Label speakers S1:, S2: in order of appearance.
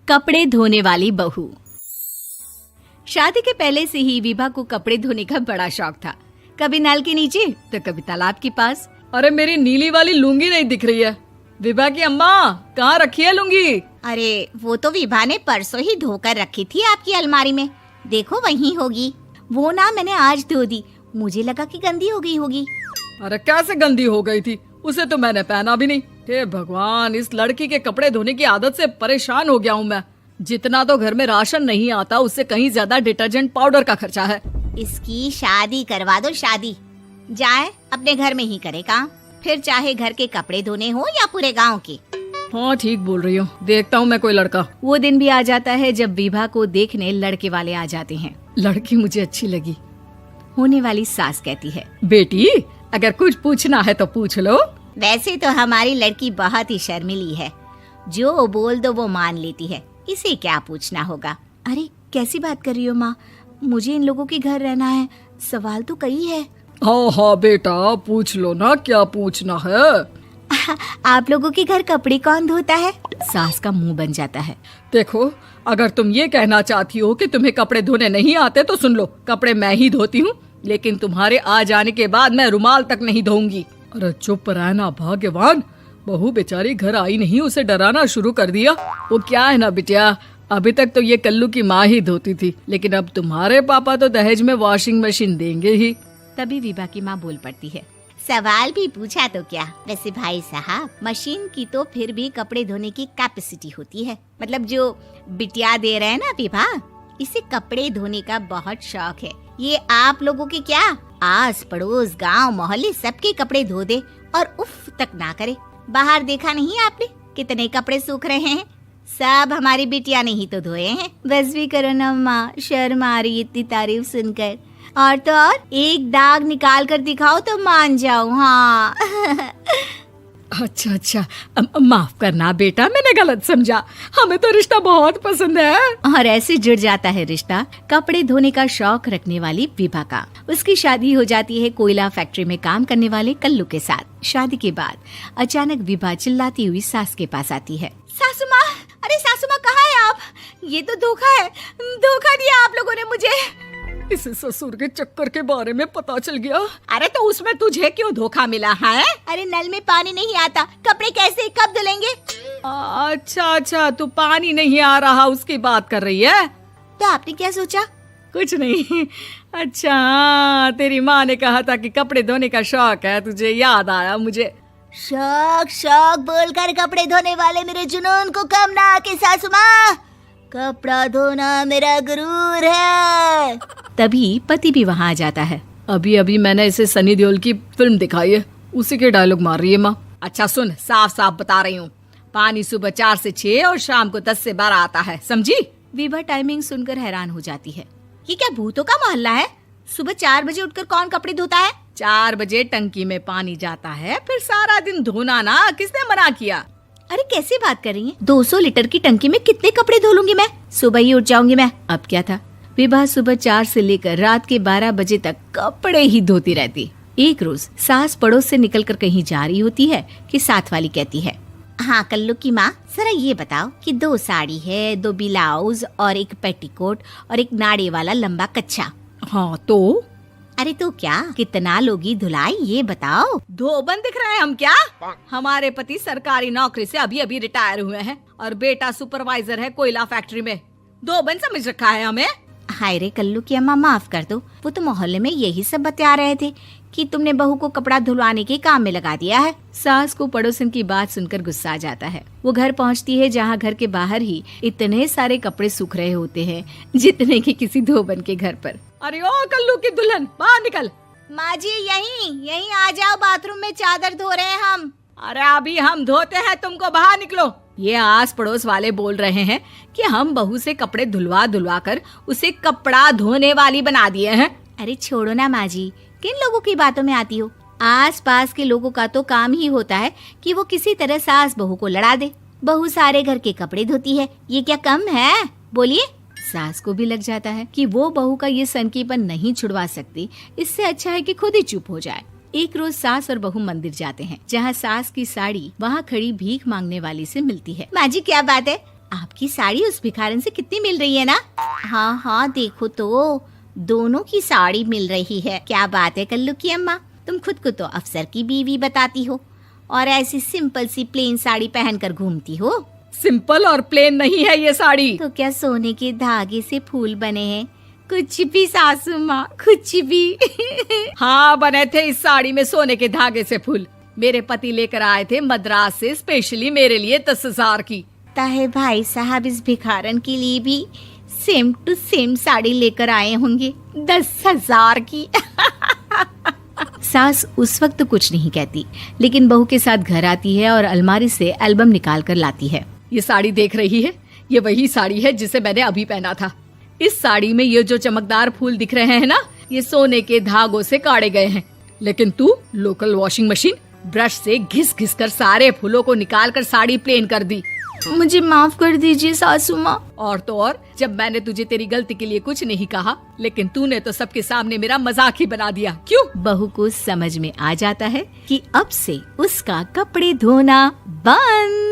S1: कपड़े धोने वाली बहू। शादी के पहले से ही विभा को कपड़े धोने का बड़ा शौक था। कभी नल के नीचे तो कभी तालाब के पास।
S2: अरे मेरी नीली वाली लुंगी नहीं दिख रही है। विभा की अम्मा, कहाँ रखी है लुंगी?
S3: अरे वो तो विभा ने परसों ही धोकर रखी थी आपकी अलमारी में, देखो वहीं होगी। वो ना मैंने आज धो दी, मुझे लगा कि गंदी हो गई होगी।
S2: अरे कैसे गंदी हो गई थी? उसे तो मैंने पहना भी नहीं। हे भगवान, इस लड़की के कपड़े धोने की आदत से परेशान हो गया हूँ मैं। जितना तो घर में राशन नहीं आता, उससे कहीं ज्यादा डिटर्जेंट पाउडर का खर्चा है।
S3: इसकी शादी करवा दो, शादी जाए अपने घर में ही करे काम, फिर चाहे घर के कपड़े धोने हो या पूरे गांव के।
S2: हाँ ठीक बोल रही हूँ, देखता हूँ मैं कोई लड़का।
S1: वो दिन भी आ जाता है जब विभा को देखने लड़के वाले आ जाते हैं।
S2: लड़की मुझे अच्छी लगी।
S1: होने वाली सास कहती है,
S2: बेटी अगर कुछ पूछना है तो पूछ लो।
S3: वैसे तो हमारी लड़की बहुत ही शर्मीली है, जो बोल दो वो मान लेती है, इसे क्या पूछना होगा।
S1: अरे कैसी बात कर रही हो माँ, मुझे इन लोगों के घर रहना है, सवाल तो कई है।
S2: हाँ हाँ बेटा, पूछ लो ना, क्या पूछना है।
S1: आप लोगों के घर कपड़े कौन धोता है? सास का मुंह बन जाता है।
S2: देखो, अगर तुम ये कहना चाहती हो कि तुम्हें कपड़े धोने नहीं आते तो सुन लो, कपड़े मैं ही धोती हूँ, लेकिन तुम्हारे आ जाने के बाद मैं रुमाल तक नहीं धोऊंगी। अरे चुप रहना भाग्यवान, बहू बेचारी घर आई नहीं, उसे डराना शुरू कर दिया। वो क्या है ना बिटिया, अभी तक तो ये कल्लू की माँ ही धोती थी, लेकिन अब तुम्हारे पापा तो दहेज में वॉशिंग मशीन देंगे ही।
S1: तभी विभा की माँ बोल पड़ती है,
S3: सवाल भी पूछा तो क्या। वैसे भाई साहब, मशीन की तो फिर भी कपड़े धोने की कैपेसिटी होती है। मतलब जो बिटिया दे रहे हैं ना विभा, इसे कपड़े धोने का बहुत शौक है। ये आप लोगों के क्या, आस पड़ोस गांव मोहल्ले सबके कपड़े धो दे और उफ तक ना करे। बाहर देखा नहीं आपने कितने कपड़े सूख रहे हैं? सब हमारी बिटिया ने ही तो धोए हैं।
S1: बस भी करो ना माँ, शर्म आ रही इतनी तारीफ सुनकर। और तो और एक दाग निकाल कर दिखाओ तो मान जाओ। हाँ
S2: अच्छा, माफ करना बेटा, मैंने गलत समझा। हमें तो रिश्ता बहुत पसंद है।
S1: और ऐसे जुड़ जाता है रिश्ता कपड़े धोने का शौक रखने वाली विभा का। उसकी शादी हो जाती है कोयला फैक्ट्री में काम करने वाले कल्लू के साथ। शादी के बाद अचानक विभा चिल्लाती हुई सास के पास आती है।
S3: सासू माँ, अरे सासू माँ कहाँ है आप? ये तो धोखा है, धोखा दिया आप लोगों ने मुझे।
S2: इसे ससुर के चक्कर के बारे में पता चल गया।
S3: अरे तो उसमें तुझे क्यों धोखा मिला है? अरे नल में पानी नहीं आता, कपड़े कैसे कब धुलेंगे?
S2: अच्छा, तू पानी नहीं आ रहा उसकी बात कर रही है।
S3: तो आपने क्या सोचा?
S2: कुछ नहीं। अच्छा, तेरी माँ ने कहा था कि कपड़े धोने का शौक है तुझे, याद आया मुझे।
S3: शौक बोलकर कपड़े धोने वाले मेरे जुनून को कम ना आके सासू माँ, कपड़ा धोना मेरा गुरूर है।
S1: तभी पति भी वहाँ आ जाता है।
S2: अभी मैंने इसे सनी देओल की फिल्म दिखाई है, उसी के डायलॉग मार रही है माँ। अच्छा सुन, साफ साफ बता रही हूँ, पानी सुबह 4 से 6 और शाम को 10 से 12 आता है, समझी?
S1: विभा टाइमिंग सुनकर हैरान हो जाती है।
S3: ये क्या भूतों का मोहल्ला है? सुबह 4 बजे उठकर कौन कपड़े धोता है?
S2: 4 बजे टंकी में पानी जाता है, फिर सारा दिन धोना ना, किसने मना किया?
S1: अरे कैसी बात कर रही हैं? 200 लीटर की टंकी में कितने कपड़े धो लूंगी मैं? सुबह ही उठ जाऊंगी मैं। अब क्या था, विभा सुबह 4 से लेकर रात के 12 बजे तक कपड़े ही धोती रहती। एक रोज सास पड़ोस से निकलकर कहीं जा रही होती है कि साथ वाली कहती है,
S3: हाँ कल्लू की माँ, जरा ये बताओ कि 2 साड़ी है, 2 ब्लाउज और एक पेटीकोट और एक नाड़े वाला लंबा कच्छा।
S2: हाँ तो?
S3: अरे तो क्या, कितना लोगी धुलाई ये बताओ।
S2: धोबन दिख रहे हैं हम क्या? हमारे पति सरकारी नौकरी से अभी रिटायर हुए हैं और बेटा सुपरवाइजर है कोयला फैक्ट्री में। धोबन समझ रखा है हमें?
S3: हाय रे कल्लू की अम्मा, माफ कर दो, वो तो मोहल्ले में यही सब बता रहे थे कि तुमने बहू को कपड़ा धुलवाने के काम में लगा दिया है।
S1: सास को पड़ोसन की बात सुनकर गुस्सा आ जाता है। वो घर पहुंचती है जहां घर के बाहर ही इतने सारे कपड़े सूख रहे होते हैं जितने कि किसी धोबन के घर पर।
S2: अरे ओ कल्लू की दुल्हन, बाहर निकल।
S3: माँ जी यहीं आ जाओ, बाथरूम में चादर धो रहे हैं हम।
S2: अरे अभी हम धोते हैं, तुमको बाहर निकलो। ये आस पड़ोस वाले बोल रहे हैं कि हम बहू से कपड़े धुलवा कर उसे कपड़ा धोने वाली बना दिए हैं।
S1: अरे छोड़ो ना माँ जी, किन लोगों की बातों में आती हो? आस पास के लोगों का तो काम ही होता है कि वो किसी तरह सास बहू को लड़ा दे। बहू सारे घर के कपड़े धोती है, ये क्या कम है? बोलिए। सास को भी लग जाता है कि वो बहू का ये सनकीपन नहीं छुड़वा सकती, इससे अच्छा है कि खुद ही चुप हो जाए। एक रोज सास और बहू मंदिर जाते हैं, जहाँ सास की साड़ी वहाँ खड़ी भीख मांगने वाली से मिलती है।
S3: माँ जी क्या बात है, आपकी साड़ी उस भिखारन से कितनी मिल रही है ना? हाँ हाँ देखो तो, दोनों की साड़ी मिल रही है। क्या बात है कल्लू की अम्मा, तुम खुद को तो अफसर की बीवी बताती हो और ऐसी सिंपल सी प्लेन साड़ी पहनकर घूमती हो।
S2: सिंपल और प्लेन नहीं है ये साड़ी।
S3: तो क्या सोने के धागे से फूल बने हैं? कुछ भी सासू माँ, कुछ भी।
S2: हाँ बने थे इस साड़ी में सोने के धागे से फूल। मेरे पति लेकर आए थे मद्रास से स्पेशली मेरे लिए 10,000 की।
S3: ताहे भाई साहब इस भिखारन के लिए भी सेम टू सेम साड़ी लेकर आए होंगे 10,000 की।
S1: सास उस वक्त तो कुछ नहीं कहती, लेकिन बहू के साथ घर आती है और अलमारी से एल्बम निकाल कर लाती है।
S2: ये साड़ी देख रही है, ये वही साड़ी है जिसे मैंने अभी पहना था। इस साड़ी में ये जो चमकदार फूल दिख रहे हैं ना, ये सोने के धागों से काढ़े गए हैं। लेकिन तू लोकल वॉशिंग मशीन ब्रश से घिस घिस कर सारे फूलों को निकाल कर साड़ी प्लेन कर दी।
S1: मुझे माफ कर दीजिए सासू माँ।
S2: और तो और, जब मैंने तुझे तेरी गलती के लिए कुछ नहीं कहा, लेकिन तूने तो सबके सामने मेरा मजाक ही बना दिया। क्यों?
S1: बहू को समझ में आ जाता है कि अब से उसका कपड़े धोना बंद।